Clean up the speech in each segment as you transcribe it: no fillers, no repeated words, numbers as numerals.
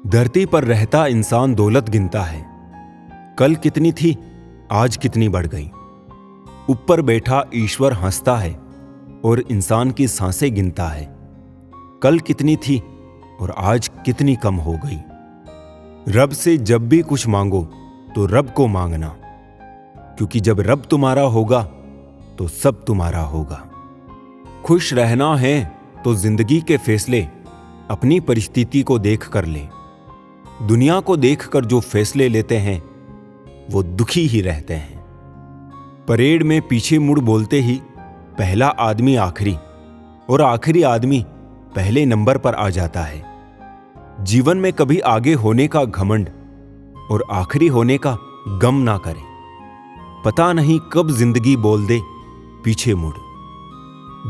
धरती पर रहता इंसान दौलत गिनता है। कल कितनी थी, आज कितनी बढ़ गई। ऊपर बैठा ईश्वर हंसता है और इंसान की सांसें गिनता है। कल कितनी थी और आज कितनी कम हो गई। रब से जब भी कुछ मांगो तो रब को मांगना, क्योंकि जब रब तुम्हारा होगा तो सब तुम्हारा होगा। खुश रहना है तो जिंदगी के फैसले अपनी परिस्थिति को देख कर ले। दुनिया को देखकर जो फैसले लेते हैं वो दुखी ही रहते हैं। परेड में पीछे मुड़ बोलते ही पहला आदमी आखिरी और आखिरी आदमी पहले नंबर पर आ जाता है। जीवन में कभी आगे होने का घमंड और आखिरी होने का गम ना करें। पता नहीं कब जिंदगी बोल दे पीछे मुड़।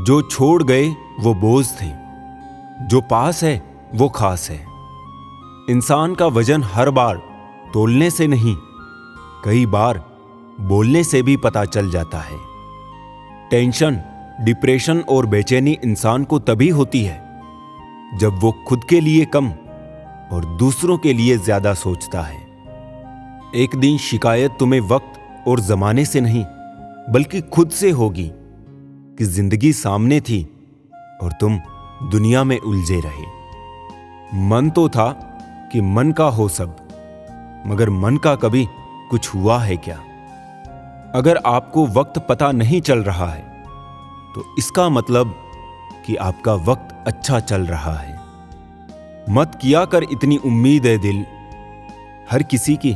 जो छोड़ गए वो बोझ थे, जो पास है वो खास है। इंसान का वजन हर बार तोलने से नहीं, कई बार बोलने से भी पता चल जाता है। टेंशन, डिप्रेशन और बेचैनी इंसान को तभी होती है जब वो खुद के लिए कम और दूसरों के लिए ज्यादा सोचता है। एक दिन शिकायत तुम्हें वक्त और जमाने से नहीं बल्कि खुद से होगी कि जिंदगी सामने थी और तुम दुनिया में उलझे रहे। मन तो था कि मन का हो सब, मगर मन का कभी कुछ हुआ है क्या? अगर आपको वक्त पता नहीं चल रहा है तो इसका मतलब कि आपका वक्त अच्छा चल रहा है। मत किया कर इतनी उम्मीद है दिल, हर किसी की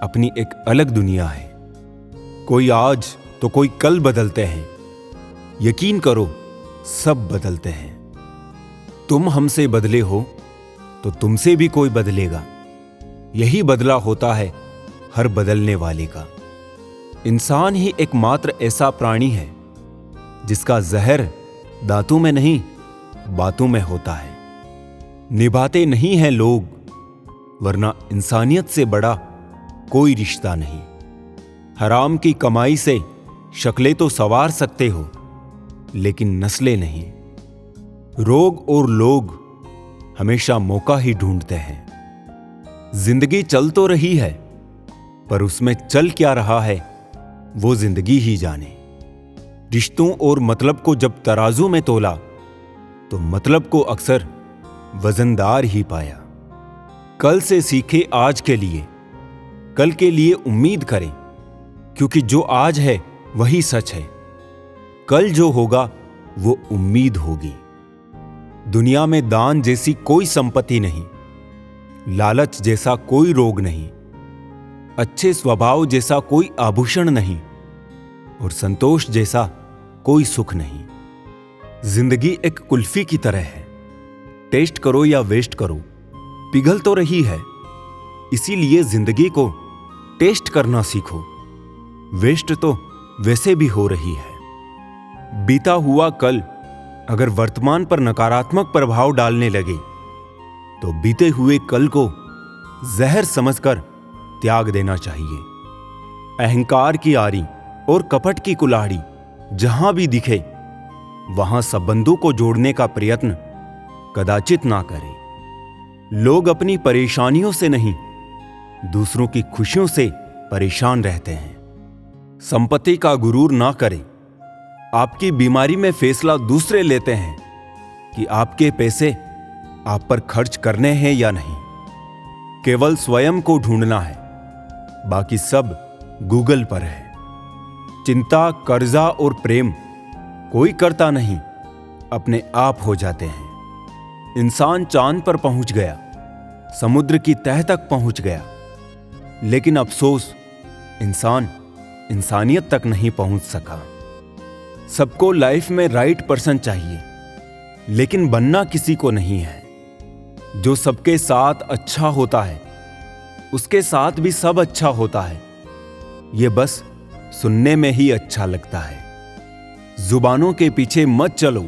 अपनी एक अलग दुनिया है। कोई आज तो कोई कल बदलते हैं, यकीन करो सब बदलते हैं। तुम हमसे बदले हो तो तुमसे भी कोई बदलेगा। यही बदला होता है हर बदलने वाले का। इंसान ही एकमात्र ऐसा प्राणी है जिसका जहर दांतों में नहीं बातों में होता है। निभाते नहीं हैं लोग, वरना इंसानियत से बड़ा कोई रिश्ता नहीं। हराम की कमाई से शक्लें तो संवार सकते हो, लेकिन नस्लें नहीं। रोग और लोग हमेशा मौका ही ढूंढते हैं। जिंदगी चल तो रही है, पर उसमें चल क्या रहा है वो जिंदगी ही जाने। रिश्तों और मतलब को जब तराजू में तोला तो मतलब को अक्सर वजनदार ही पाया। कल से सीखे आज के लिए, कल के लिए उम्मीद करें, क्योंकि जो आज है वही सच है। कल जो होगा वो उम्मीद होगी। दुनिया में दान जैसी कोई संपत्ति नहीं, लालच जैसा कोई रोग नहीं, अच्छे स्वभाव जैसा कोई आभूषण नहीं और संतोष जैसा कोई सुख नहीं। जिंदगी एक कुल्फी की तरह है, टेस्ट करो या वेस्ट करो, पिघल तो रही है। इसीलिए जिंदगी को टेस्ट करना सीखो। वेस्ट तो वैसे भी हो रही है। बीता हुआ कल अगर वर्तमान पर नकारात्मक प्रभाव डालने लगे तो बीते हुए कल को जहर समझकर त्याग देना चाहिए। अहंकार की आरी और कपट की कुल्हाड़ी जहां भी दिखे वहां संबंधों को जोड़ने का प्रयत्न कदाचित ना करें। लोग अपनी परेशानियों से नहीं, दूसरों की खुशियों से परेशान रहते हैं। संपत्ति का गुरूर ना करें। आपकी बीमारी में फैसला दूसरे लेते हैं कि आपके पैसे आप पर खर्च करने हैं या नहीं। केवल स्वयं को ढूंढना है, बाकी सब गूगल पर है। चिंता, कर्जा और प्रेम कोई करता नहीं, अपने आप हो जाते हैं। इंसान चांद पर पहुंच गया, समुद्र की तह तक पहुंच गया, लेकिन अफसोस इंसान इंसानियत तक नहीं पहुंच सका। सबको लाइफ में राइट पर्सन चाहिए, लेकिन बनना किसी को नहीं है। जो सबके साथ अच्छा होता है उसके साथ भी सब अच्छा होता है। ये बस सुनने में ही अच्छा लगता है। जुबानों के पीछे मत चलो,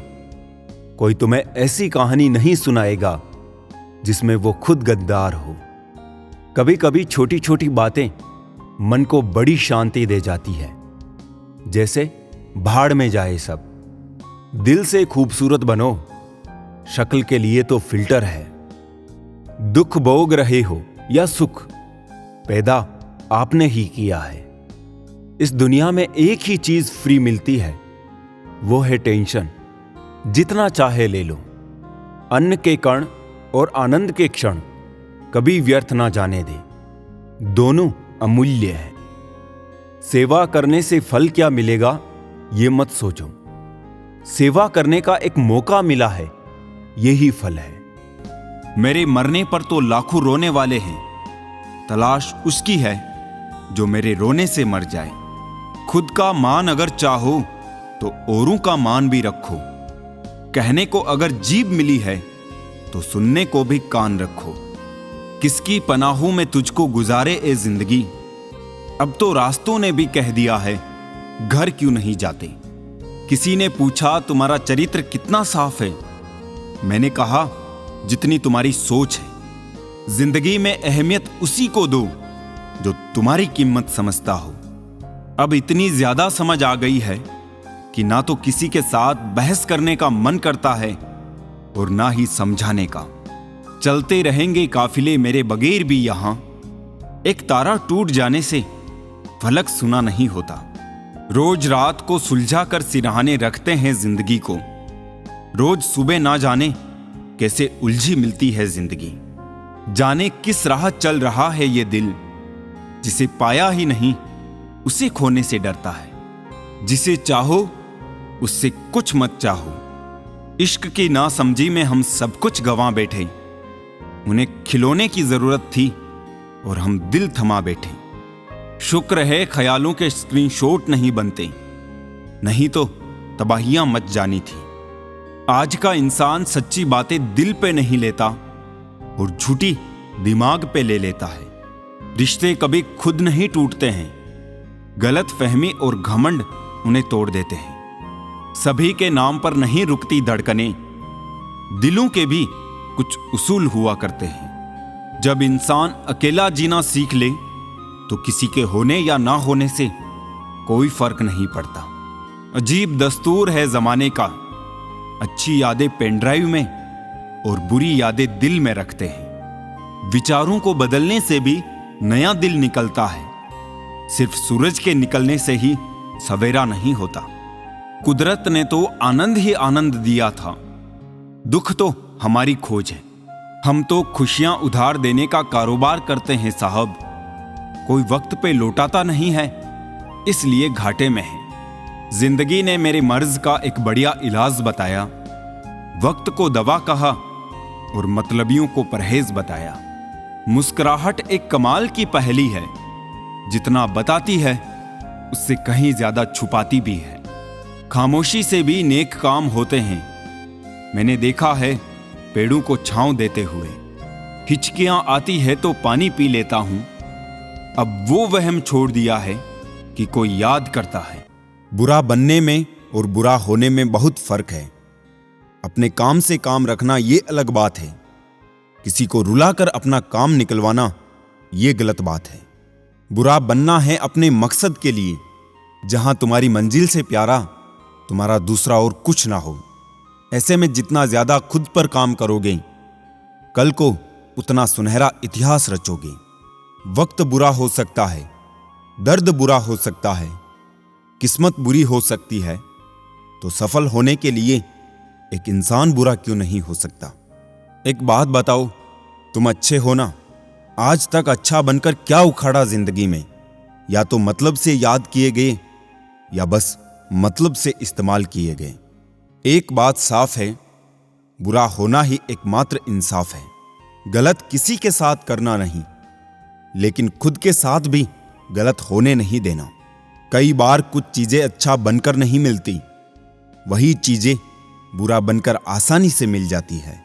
कोई तुम्हें ऐसी कहानी नहीं सुनाएगा जिसमें वो खुद गद्दार हो। कभी कभी छोटी छोटी बातें मन को बड़ी शांति दे जाती है, जैसे भाड़ में जाए सब। दिल से खूबसूरत बनो, शक्ल के लिए तो फिल्टर है। दुख भोग रहे हो या सुख, पैदा आपने ही किया है। इस दुनिया में एक ही चीज फ्री मिलती है, वो है टेंशन। जितना चाहे ले लो। अन्न के कण और आनंद के क्षण कभी व्यर्थ ना जाने दे। दोनों अमूल्य है। सेवा करने से फल क्या मिलेगा ये मत सोचो। सेवा करने का एक मौका मिला है, यही फल है। मेरे मरने पर तो लाखों रोने वाले हैं, तलाश उसकी है जो मेरे रोने से मर जाए। खुद का मान अगर चाहो तो औरों का मान भी रखो। कहने को अगर जीभ मिली है तो सुनने को भी कान रखो। किसकी पनाहों में तुझको गुजारे ए जिंदगी, अब तो रास्तों ने भी कह दिया है घर क्यों नहीं जाते। किसी ने पूछा तुम्हारा चरित्र कितना साफ है, मैंने कहा जितनी तुम्हारी सोच है। जिंदगी में अहमियत उसी को दो जो तुम्हारी कीमत समझता हो। अब इतनी ज्यादा समझ आ गई है कि ना तो किसी के साथ बहस करने का मन करता है और ना ही समझाने का। चलते रहेंगे काफिले मेरे बगैर भी यहां। एक तारा टूट जाने से फलक सुना नहीं होता। रोज रात को सुलझा कर सिरहाने रखते हैं जिंदगी को। रोज सुबह ना जाने कैसे उलझी मिलती है जिंदगी। जाने किस राह चल रहा है ये दिल, जिसे पाया ही नहीं उसे खोने से डरता है। जिसे चाहो उससे कुछ मत चाहो। इश्क की नासमझी में हम सब कुछ गंवा बैठे। उन्हें खिलौने की जरूरत थी और हम दिल थमा बैठे। शुक्र है ख्यालों के स्क्रीनशॉट नहीं बनते, नहीं तो तबाहियां मच जानी थी। आज का इंसान सच्ची बातें दिल पे नहीं लेता और झूठी दिमाग पे ले लेता है। रिश्ते कभी खुद नहीं टूटते हैं, गलत फहमी और घमंड उन्हें तोड़ देते हैं। सभी के नाम पर नहीं रुकती धड़कनें, दिलों के भी कुछ उसूल हुआ करते हैं। जब इंसान अकेला जीना सीख ले तो किसी के होने या ना होने से कोई फर्क नहीं पड़ता। अजीब दस्तूर है जमाने का, अच्छी यादें पेन ड्राइव में और बुरी यादें दिल में रखते हैं। विचारों को बदलने से भी नया दिल निकलता है। सिर्फ सूरज के निकलने से ही सवेरा नहीं होता। कुदरत ने तो आनंद ही आनंद दिया था, दुख तो हमारी खोज है। हम तो खुशियां उधार देने का कारोबार करते हैं साहब। कोई वक्त पे लौटाता नहीं है, इसलिए घाटे में है। जिंदगी ने मेरे मर्ज का एक बढ़िया इलाज बताया। वक्त को दवा कहा और मतलबियों को परहेज बताया। मुस्कुराहट एक कमाल की पहेली है, जितना बताती है उससे कहीं ज्यादा छुपाती भी है। खामोशी से भी नेक काम होते हैं, मैंने देखा है पेड़ों को छांव देते हुए। हिचकियां आती है तो पानी पी लेता हूं, अब वो वहम छोड़ दिया है कि कोई याद करता है। बुरा बनने में और बुरा होने में बहुत फर्क है। अपने काम से काम रखना ये अलग बात है, किसी को रुलाकर अपना काम निकलवाना ये गलत बात है। बुरा बनना है अपने मकसद के लिए, जहां तुम्हारी मंजिल से प्यारा तुम्हारा दूसरा और कुछ ना हो। ऐसे में जितना ज्यादा खुद पर काम करोगे, कल को उतना सुनहरा इतिहास रचोगे। वक्त बुरा हो सकता है, दर्द बुरा हो सकता है, किस्मत बुरी हो सकती है, तो सफल होने के लिए एक इंसान बुरा क्यों नहीं हो सकता। एक बात बताओ, तुम अच्छे हो ना? आज तक अच्छा बनकर क्या उखाड़ा जिंदगी में? या तो मतलब से याद किए गए या बस मतलब से इस्तेमाल किए गए। एक बात साफ है, बुरा होना ही एकमात्र इंसाफ है। गलत किसी के साथ करना नहीं, लेकिन खुद के साथ भी गलत होने नहीं देना। कई बार कुछ चीजें अच्छा बनकर नहीं मिलती, वही चीजें बुरा बनकर आसानी से मिल जाती है।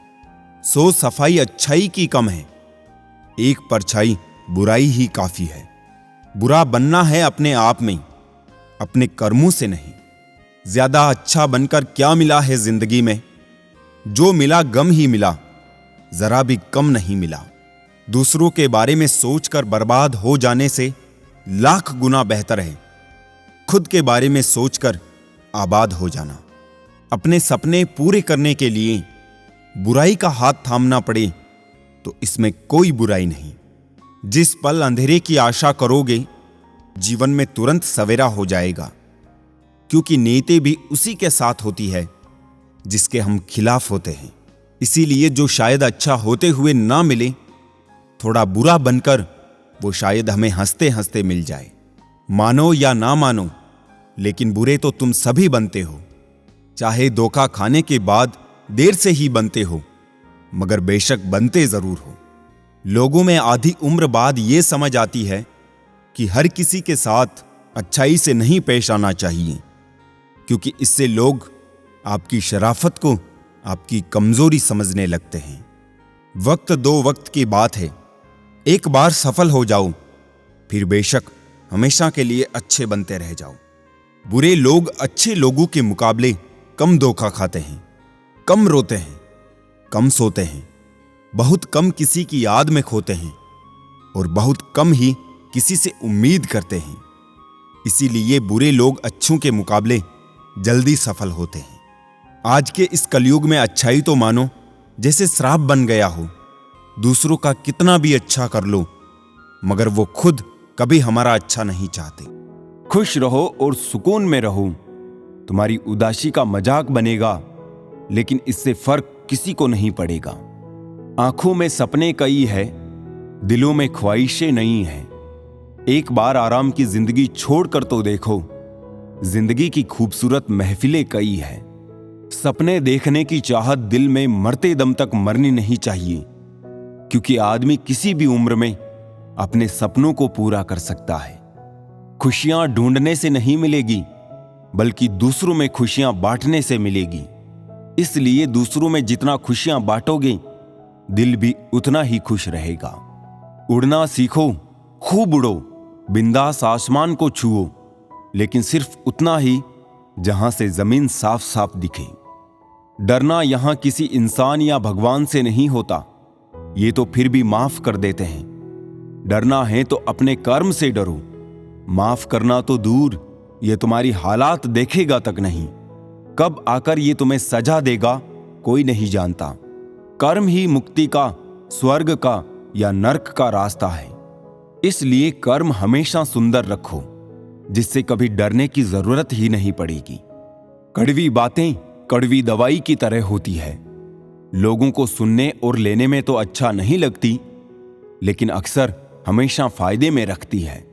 सो सफाई अच्छाई की कम है, एक परछाई बुराई ही काफी है। बुरा बनना है अपने आप में, अपने कर्मों से नहीं। ज्यादा अच्छा बनकर क्या मिला है जिंदगी में? जो मिला गम ही मिला, जरा भी कम नहीं मिला। दूसरों के बारे में सोचकर बर्बाद हो जाने से लाख गुना बेहतर है खुद के बारे में सोचकर आबाद हो जाना। अपने सपने पूरे करने के लिए बुराई का हाथ थामना पड़े तो इसमें कोई बुराई नहीं। जिस पल अंधेरे की आशा करोगे, जीवन में तुरंत सवेरा हो जाएगा, क्योंकि नीयतें भी उसी के साथ होती है जिसके हम खिलाफ होते हैं। इसीलिए जो शायद अच्छा होते हुए ना मिले, थोड़ा बुरा बनकर वो शायद हमें हंसते हंसते मिल जाए। मानो या ना मानो, लेकिन बुरे तो तुम सभी बनते हो, चाहे धोखा खाने के बाद देर से ही बनते हो, मगर बेशक बनते जरूर हो। लोगों में आधी उम्र बाद ये समझ आती है कि हर किसी के साथ अच्छाई से नहीं पेश आना चाहिए, क्योंकि इससे लोग आपकी शराफत को आपकी कमजोरी समझने लगते हैं। वक्त दो वक्त की बात है। एक बार सफल हो जाओ, फिर बेशक हमेशा के लिए अच्छे बनते रह जाओ। बुरे लोग अच्छे लोगों के मुकाबले कम धोखा खाते हैं, कम रोते हैं, कम सोते हैं, बहुत कम किसी की याद में खोते हैं और बहुत कम ही किसी से उम्मीद करते हैं। इसीलिए बुरे लोग अच्छों के मुकाबले जल्दी सफल होते हैं। आज के इस कलयुग में अच्छाई तो मानो जैसे श्राप बन गया हो। दूसरों का कितना भी अच्छा कर लो, मगर वो खुद कभी हमारा अच्छा नहीं चाहते। खुश रहो और सुकून में रहो। तुम्हारी उदासी का मजाक बनेगा, लेकिन इससे फर्क किसी को नहीं पड़ेगा। आंखों में सपने कई है, दिलों में ख्वाहिशें नहीं है। एक बार आराम की जिंदगी छोड़कर तो देखो, जिंदगी की खूबसूरत महफिलें कई है। सपने देखने की चाहत दिल में मरते दम तक मरनी नहीं चाहिए, क्योंकि आदमी किसी भी उम्र में अपने सपनों को पूरा कर सकता है। खुशियां ढूंढने से नहीं मिलेगी, बल्कि दूसरों में खुशियां बांटने से मिलेगी। इसलिए दूसरों में जितना खुशियां बांटोगे, दिल भी उतना ही खुश रहेगा। उड़ना सीखो, खूब उड़ो, बिंदास आसमान को छुओ, लेकिन सिर्फ उतना ही जहां से जमीन साफ साफ दिखे। डरना यहां किसी इंसान या भगवान से नहीं होता, ये तो फिर भी माफ कर देते हैं। डरना है तो अपने कर्म से डरो। माफ करना तो दूर, ये तुम्हारी हालात देखेगा तक नहीं। कब आकर ये तुम्हें सजा देगा कोई नहीं जानता। कर्म ही मुक्ति का, स्वर्ग का या नर्क का रास्ता है। इसलिए कर्म हमेशा सुंदर रखो, जिससे कभी डरने की जरूरत ही नहीं पड़ेगी। कड़वी बातें कड़वी दवाई की तरह होती है। लोगों को सुनने और लेने में तो अच्छा नहीं लगती, लेकिन अक्सर हमेशा फायदे में रखती है।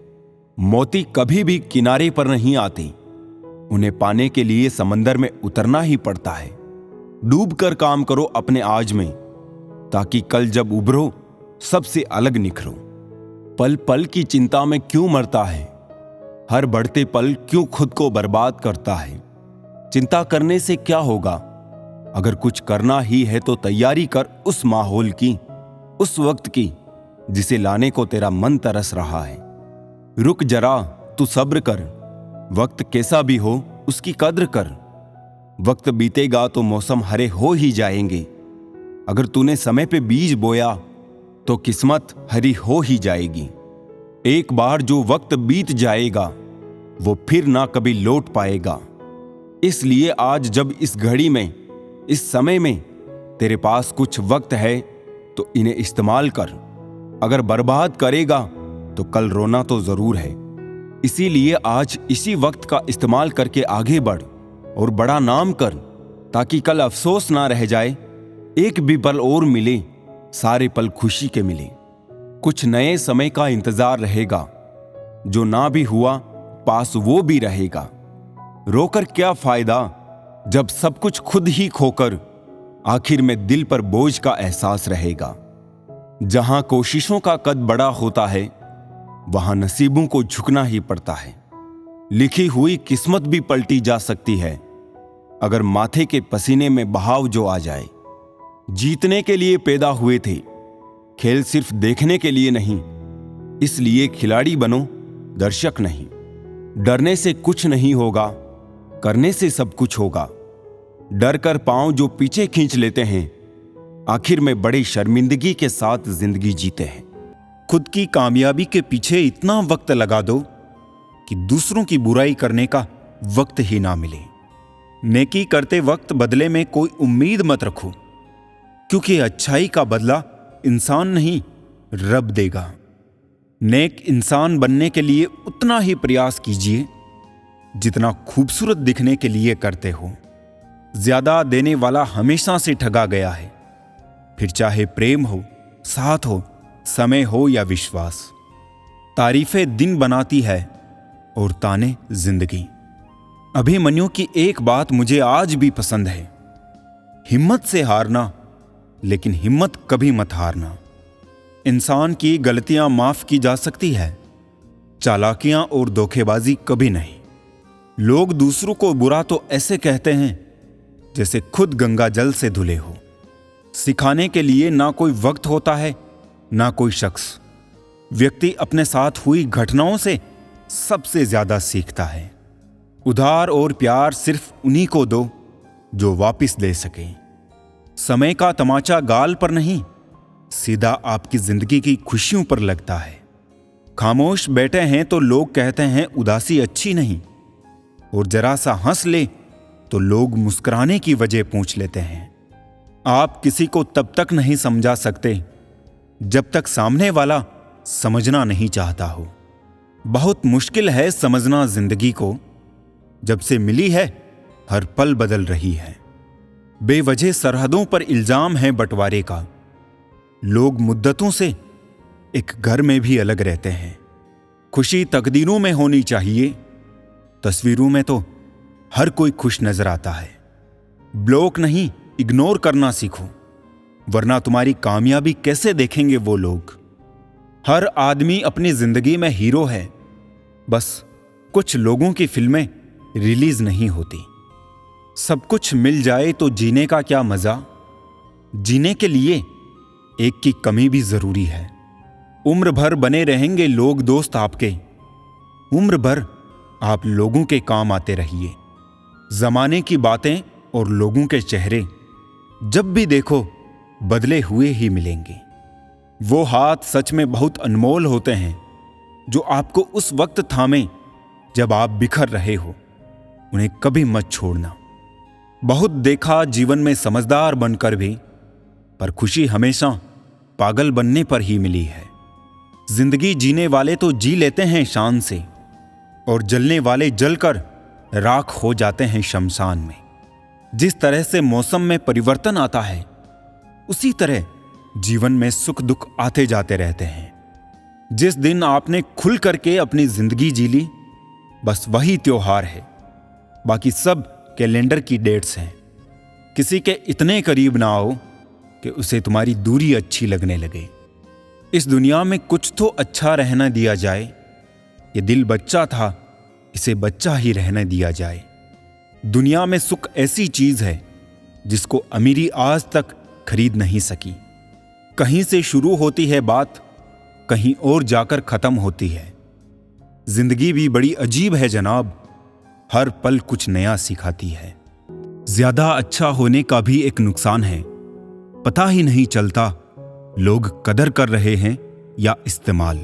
मोती कभी भी किनारे पर नहीं आते, उन्हें पाने के लिए समंदर में उतरना ही पड़ता है। डूबकर काम करो अपने आज में, ताकि कल जब उभरो सबसे अलग निखरो। पल पल की चिंता में क्यों मरता है, हर बढ़ते पल क्यों खुद को बर्बाद करता है। चिंता करने से क्या होगा, अगर कुछ करना ही है तो तैयारी कर उस माहौल की, उस वक्त की जिसे लाने को तेरा मन तरस रहा है। रुक जरा, तू सब्र कर, वक्त कैसा भी हो उसकी कद्र कर। वक्त बीतेगा तो मौसम हरे हो ही जाएंगे। अगर तूने समय पे बीज बोया तो किस्मत हरी हो ही जाएगी। एक बार जो वक्त बीत जाएगा वो फिर ना कभी लौट पाएगा। इसलिए आज जब इस घड़ी में, इस समय में तेरे पास कुछ वक्त है तो इन्हें इस्तेमाल कर। अगर बर्बाद करेगा तो कल रोना तो जरूर है। इसीलिए आज इसी वक्त का इस्तेमाल करके आगे बढ़ और बड़ा नाम कर, ताकि कल अफसोस ना रह जाए। एक भी पल और मिले, सारे पल खुशी के मिले। कुछ नए समय का इंतजार रहेगा, जो ना भी हुआ पास वो भी रहेगा। रोकर क्या फायदा जब सब कुछ खुद ही खोकर आखिर में दिल पर बोझ का एहसास रहेगा। जहां कोशिशों का कद बड़ा होता है, वहां नसीबों को झुकना ही पड़ता है। लिखी हुई किस्मत भी पलटी जा सकती है, अगर माथे के पसीने में बहाव जो आ जाए। जीतने के लिए पैदा हुए थे, खेल सिर्फ देखने के लिए नहीं। इसलिए खिलाड़ी बनो, दर्शक नहीं। डरने से कुछ नहीं होगा, करने से सब कुछ होगा। डर कर पांव जो पीछे खींच लेते हैं, आखिर में बड़ी शर्मिंदगी के साथ जिंदगी जीते हैं। खुद की कामयाबी के पीछे इतना वक्त लगा दो कि दूसरों की बुराई करने का वक्त ही ना मिले। नेकी करते वक्त बदले में कोई उम्मीद मत रखो, क्योंकि अच्छाई का बदला इंसान नहीं, रब देगा। नेक इंसान बनने के लिए उतना ही प्रयास कीजिए जितना खूबसूरत दिखने के लिए करते हो। ज्यादा देने वाला हमेशा से ठगा गया है, फिर चाहे प्रेम हो, साथ हो, समय हो या विश्वास। तारीफें दिन बनाती है और ताने जिंदगी। अभिमन्यु की एक बात मुझे आज भी पसंद है, हिम्मत से हारना, लेकिन हिम्मत कभी मत हारना। इंसान की गलतियां माफ की जा सकती है, चालाकियां और धोखेबाजी कभी नहीं। लोग दूसरों को बुरा तो ऐसे कहते हैं जैसे खुद गंगा जल से धुले हो। सिखाने के लिए ना कोई वक्त होता है, ना कोई शख्स। व्यक्ति अपने साथ हुई घटनाओं से सबसे ज्यादा सीखता है। उधार और प्यार सिर्फ उन्हीं को दो जो वापस दे सके। समय का तमाचा गाल पर नहीं, सीधा आपकी जिंदगी की खुशियों पर लगता है। खामोश बैठे हैं तो लोग कहते हैं उदासी अच्छी नहीं, और जरा सा हंस ले तो लोग मुस्कुराने की वजह पूछ लेते हैं। आप किसी को तब तक नहीं समझा सकते जब तक सामने वाला समझना नहीं चाहता हो। बहुत मुश्किल है समझना जिंदगी को, जब से मिली है हर पल बदल रही है। बेवजह सरहदों पर इल्जाम है बंटवारे का। लोग मुद्दतों से एक घर में भी अलग रहते हैं। खुशी तकदीरों में होनी चाहिए, तस्वीरों में तो हर कोई खुश नजर आता है। ब्लॉक नहीं, इग्नोर करना सीखो, वरना तुम्हारी कामयाबी कैसे देखेंगे वो लोग। हर आदमी अपनी जिंदगी में हीरो है, बस कुछ लोगों की फिल्में रिलीज नहीं होती। सब कुछ मिल जाए तो जीने का क्या मजा। जीने के लिए एक की कमी भी जरूरी है। उम्र भर बने रहेंगे लोग दोस्त आपके, उम्र भर आप लोगों के काम आते रहिए। जमाने की बातें और लोगों के चेहरे जब भी देखो बदले हुए ही मिलेंगे। वो हाथ सच में बहुत अनमोल होते हैं जो आपको उस वक्त थामे जब आप बिखर रहे हो। उन्हें कभी मत छोड़ना। बहुत देखा जीवन में समझदार बनकर भी, पर खुशी हमेशा पागल बनने पर ही मिली है। जिंदगी जीने वाले तो जी लेते हैं शान से, और जलने वाले जलकर राख हो जाते हैं शमशान में। जिस तरह से मौसम में परिवर्तन आता है, उसी तरह जीवन में सुख दुख आते जाते रहते हैं। जिस दिन आपने खुल करके अपनी जिंदगी जी ली, बस वही त्योहार है, बाकी सब कैलेंडर की डेट्स हैं। किसी के इतने करीब ना आओ कि उसे तुम्हारी दूरी अच्छी लगने लगे। इस दुनिया में कुछ तो अच्छा रहना दिया जाए। ये दिल बच्चा था, इसे बच्चा ही रहने दिया जाए। दुनिया में सुख ऐसी चीज है जिसको अमीरी आज तक खरीद नहीं सकी। कहीं से शुरू होती है बात, कहीं और जाकर खत्म होती है। जिंदगी भी बड़ी अजीब है जनाब, हर पल कुछ नया सिखाती है। ज्यादा अच्छा होने का भी एक नुकसान है, पता ही नहीं चलता लोग कदर कर रहे हैं या इस्तेमाल।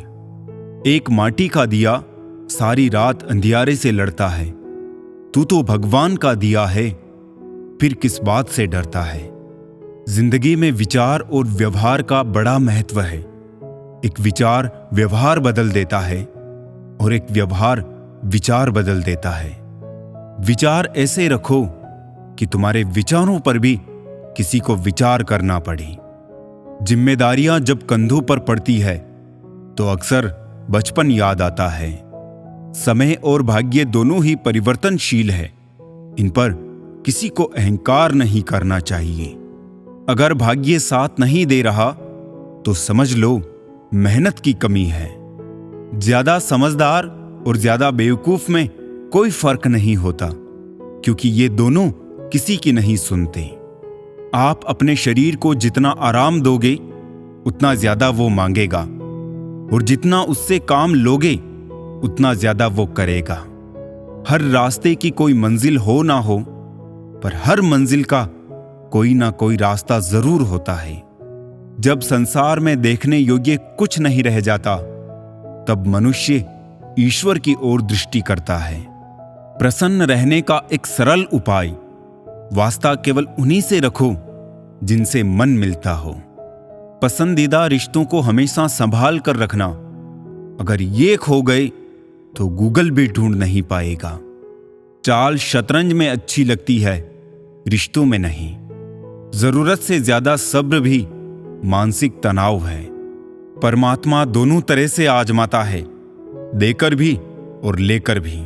एक माटी का दिया सारी रात अंधियारे से लड़ता है, तू तो भगवान का दिया है, फिर किस बात से डरता है। जिंदगी में विचार और व्यवहार का बड़ा महत्व है। एक विचार व्यवहार बदल देता है और एक व्यवहार विचार बदल देता है। विचार ऐसे रखो कि तुम्हारे विचारों पर भी किसी को विचार करना पड़े। जिम्मेदारियां जब कंधों पर पड़ती है तो अक्सर बचपन याद आता है। समय और भाग्य दोनों ही परिवर्तनशील है, इन पर किसी को अहंकार नहीं करना चाहिए। अगर भाग्य साथ नहीं दे रहा तो समझ लो मेहनत की कमी है। ज्यादा समझदार और ज्यादा बेवकूफ में कोई फर्क नहीं होता, क्योंकि ये दोनों किसी की नहीं सुनते। आप अपने शरीर को जितना आराम दोगे उतना ज्यादा वो मांगेगा, और जितना उससे काम लोगे उतना ज्यादा वो करेगा। हर रास्ते की कोई मंजिल हो ना हो, पर हर मंजिल का कोई ना कोई रास्ता जरूर होता है। जब संसार में देखने योग्य कुछ नहीं रह जाता, तब मनुष्य ईश्वर की ओर दृष्टि करता है। प्रसन्न रहने का एक सरल उपाय, वास्ता केवल उन्हीं से रखो जिनसे मन मिलता हो। पसंदीदा रिश्तों को हमेशा संभाल कर रखना। अगर ये खो गए तो गूगल भी ढूंढ नहीं पाएगा। चाल शतरंज में अच्छी लगती है, रिश्तों में नहीं। जरूरत से ज्यादा सब्र भी मानसिक तनाव है। परमात्मा दोनों तरह से आजमाता है, देकर भी और लेकर भी।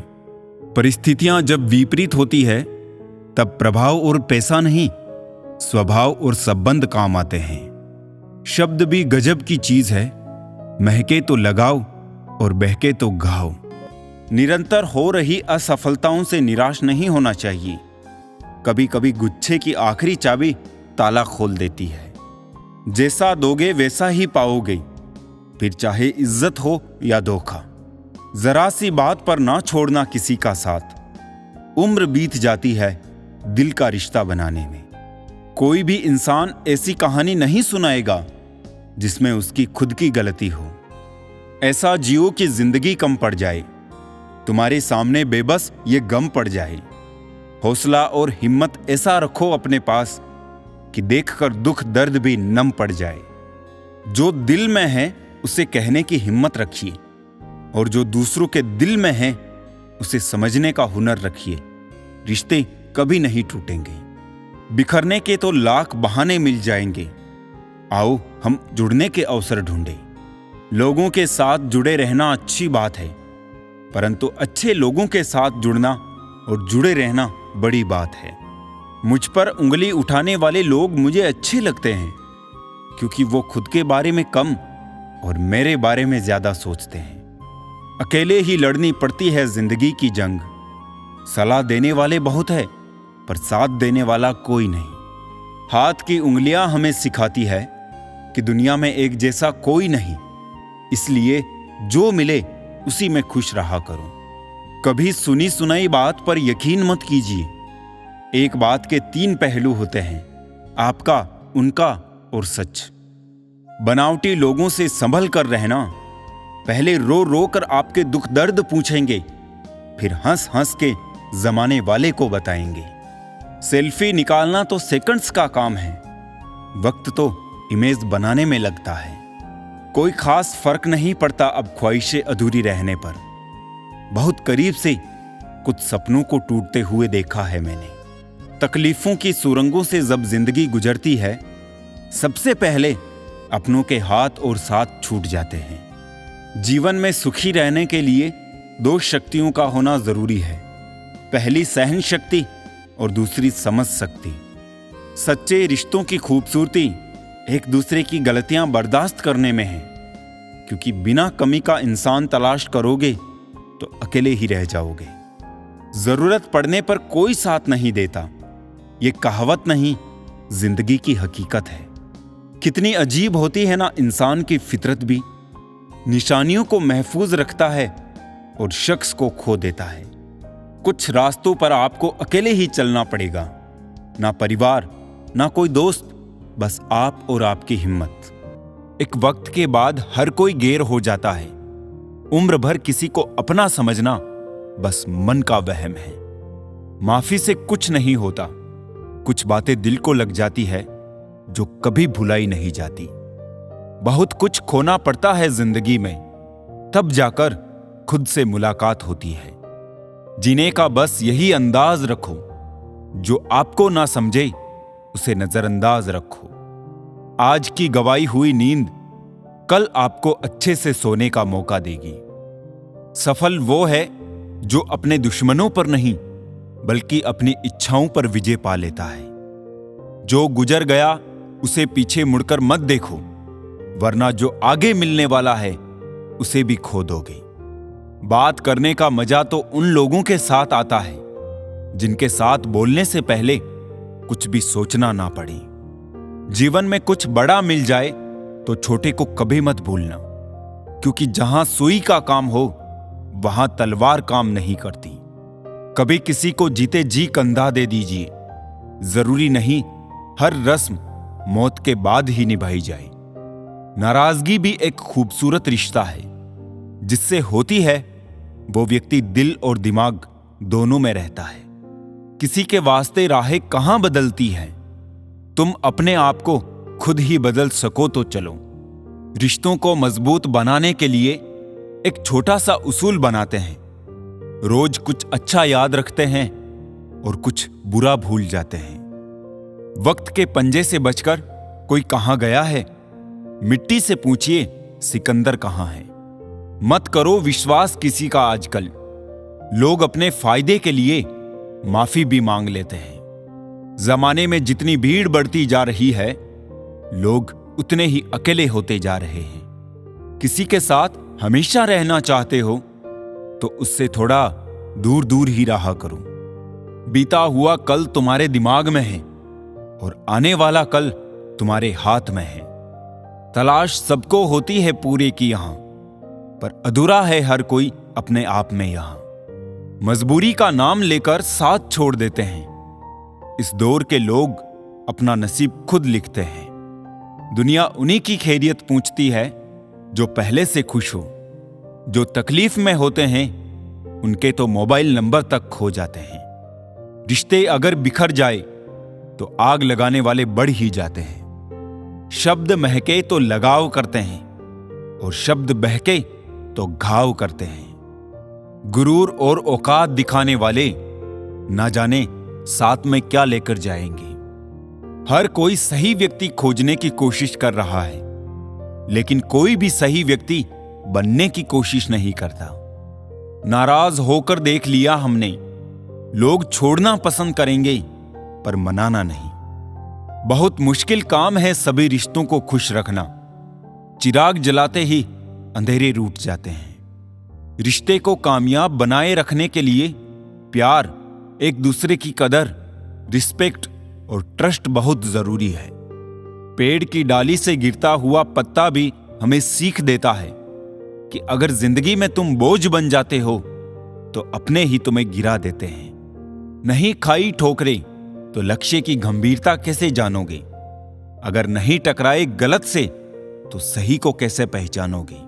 परिस्थितियां जब विपरीत होती है तब प्रभाव और पैसा नहीं, स्वभाव और संबंध काम आते हैं। शब्द भी गजब की चीज है, महके तो लगाओ और बहके तो घाव। निरंतर हो रही असफलताओं से निराश नहीं होना चाहिए। कभी कभी गुच्छे की आखिरी चाबी ताला खोल देती है। जैसा दोगे वैसा ही पाओगे, फिर चाहे इज्जत हो या धोखा। जरा सी बात पर ना छोड़ना किसी का साथ। उम्र बीत जाती है दिल का रिश्ता बनाने में। कोई भी इंसान ऐसी कहानी नहीं सुनाएगा जिसमें उसकी खुद की गलती हो। ऐसा जियो कि जिंदगी कम पड़ जाए, तुम्हारे सामने बेबस ये गम पड़ जाए। हौसला और हिम्मत ऐसा रखो अपने पास कि देखकर दुख दर्द भी नम पड़ जाए। जो दिल में है उसे कहने की हिम्मत रखिए, और जो दूसरों के दिल में है उसे समझने का हुनर रखिए। रिश्ते कभी नहीं टूटेंगे। बिखरने के तो लाख बहाने मिल जाएंगे। आओ हम जुड़ने के अवसर ढूंढें। लोगों के साथ जुड़े रहना अच्छी बात है, परंतु अच्छे लोगों के साथ जुड़ना और जुड़े रहना बड़ी बात है। मुझ पर उंगली उठाने वाले लोग मुझे अच्छे लगते हैं, क्योंकि वो खुद के बारे में कम और मेरे बारे में ज्यादा सोचते हैं। अकेले ही लड़नी पड़ती है जिंदगी की जंग। सलाह देने वाले बहुत है, पर साथ देने वाला कोई नहीं। हाथ की उंगलियां हमें सिखाती है कि दुनिया में एक जैसा कोई नहीं, इसलिए जो मिले उसी में खुश रहा करो। कभी सुनी सुनाई बात पर यकीन मत कीजिए। एक बात के 3 पहलू होते हैं, आपका, उनका और सच। बनावटी लोगों से संभल कर रहना। पहले रो रो कर आपके दुख दर्द पूछेंगे, फिर हंस हंस के जमाने वाले को बताएंगे। सेल्फी निकालना तो सेकंड्स का काम है, वक्त तो इमेज बनाने में लगता है। कोई खास फर्क नहीं पड़ता अब ख्वाहिशें अधूरी रहने पर। बहुत करीब से कुछ सपनों को टूटते हुए देखा है मैंने। तकलीफों की सुरंगों से जब जिंदगी गुजरती है, सबसे पहले अपनों के हाथ और साथ छूट जाते हैं। जीवन में सुखी रहने के लिए 2 शक्तियों का होना जरूरी है। पहली सहन शक्ति और दूसरी समझ शक्ति। सच्चे रिश्तों की खूबसूरती एक दूसरे की गलतियां बर्दाश्त करने में है, क्योंकि बिना कमी का इंसान तलाश करोगे तो अकेले ही रह जाओगे। जरूरत पड़ने पर कोई साथ नहीं देता, ये कहावत नहीं, जिंदगी की हकीकत है। कितनी अजीब होती है ना इंसान की फितरत भी। निशानियों को महफूज रखता है और शख्स को खो देता है। कुछ रास्तों पर आपको अकेले ही चलना पड़ेगा। ना परिवार, ना कोई दोस्त, बस आप और आपकी हिम्मत। एक वक्त के बाद हर कोई गैर हो जाता है। उम्र भर किसी को अपना समझना बस मन का वहम है। माफी से कुछ नहीं होता। कुछ बातें दिल को लग जाती है जो कभी भुलाई नहीं जाती। बहुत कुछ खोना पड़ता है जिंदगी में, तब जाकर खुद से मुलाकात होती है। जीने का बस यही अंदाज रखो, जो आपको ना समझे उसे नजरअंदाज रखो। आज की गवाई हुई नींद कल आपको अच्छे से सोने का मौका देगी। सफल वो है जो अपने दुश्मनों पर नहीं, बल्कि अपनी इच्छाओं पर विजय पा लेता है। जो गुजर गया उसे पीछे मुड़कर मत देखो, वरना जो आगे मिलने वाला है उसे भी खो दोगे। बात करने का मजा तो उन लोगों के साथ आता है जिनके साथ बोलने से पहले कुछ भी सोचना ना पड़े। जीवन में कुछ बड़ा मिल जाए तो छोटे को कभी मत भूलना, क्योंकि जहां सुई का काम हो वहां तलवार काम नहीं करती। कभी किसी को जीते जी कंधा दे दीजिए। जरूरी नहीं हर रस्म मौत के बाद ही निभाई जाए। नाराजगी भी एक खूबसूरत रिश्ता है। जिससे होती है वो व्यक्ति दिल और दिमाग दोनों में रहता है। किसी के वास्ते राहें कहां बदलती हैं। तुम अपने आप को खुद ही बदल सको तो चलो। रिश्तों को मजबूत बनाने के लिए एक छोटा सा उसूल बनाते हैं। रोज कुछ अच्छा याद रखते हैं और कुछ बुरा भूल जाते हैं। वक्त के पंजे से बचकर कोई कहां गया है? मिट्टी से पूछिए सिकंदर कहां है? मत करो विश्वास किसी का आजकल। लोग अपने फायदे के लिए माफी भी मांग लेते हैं। जमाने में जितनी भीड़ बढ़ती जा रही है, लोग उतने ही अकेले होते जा रहे हैं। किसी के साथ हमेशा रहना चाहते हो तो उससे थोड़ा दूर दूर ही रहा करो। बीता हुआ कल तुम्हारे दिमाग में है और आने वाला कल तुम्हारे हाथ में है। तलाश सबको होती है पूरे की यहां, पर अधूरा है हर कोई अपने आप में यहां। मजबूरी का नाम लेकर साथ छोड़ देते हैं। इस दौर के लोग अपना नसीब खुद लिखते हैं। दुनिया उन्हीं की खैरियत पूछती है जो पहले से खुश हो। जो तकलीफ में होते हैं उनके तो मोबाइल नंबर तक खो जाते हैं। रिश्ते अगर बिखर जाए तो आग लगाने वाले बढ़ ही जाते हैं। शब्द महके तो लगाव करते हैं और शब्द बहके तो घाव करते हैं। गुरूर और औकात दिखाने वाले ना जाने साथ में क्या लेकर जाएंगे। हर कोई सही व्यक्ति खोजने की कोशिश कर रहा है, लेकिन कोई भी सही व्यक्ति बनने की कोशिश नहीं करता। नाराज होकर देख लिया हमने, लोग छोड़ना पसंद करेंगे पर मनाना नहीं। बहुत मुश्किल काम है सभी रिश्तों को खुश रखना। चिराग जलाते ही अंधेरे रूठ जाते हैं। रिश्ते को कामयाब बनाए रखने के लिए प्यार, एक दूसरे की कदर, रिस्पेक्ट और ट्रस्ट बहुत जरूरी है। पेड़ की डाली से गिरता हुआ पत्ता भी हमें सीख देता है कि अगर जिंदगी में तुम बोझ बन जाते हो तो अपने ही तुम्हें गिरा देते हैं। नहीं खाई ठोकरें तो लक्ष्य की गंभीरता कैसे जानोगे? अगर नहीं टकराए गलत से तो सही को कैसे पहचानोगे?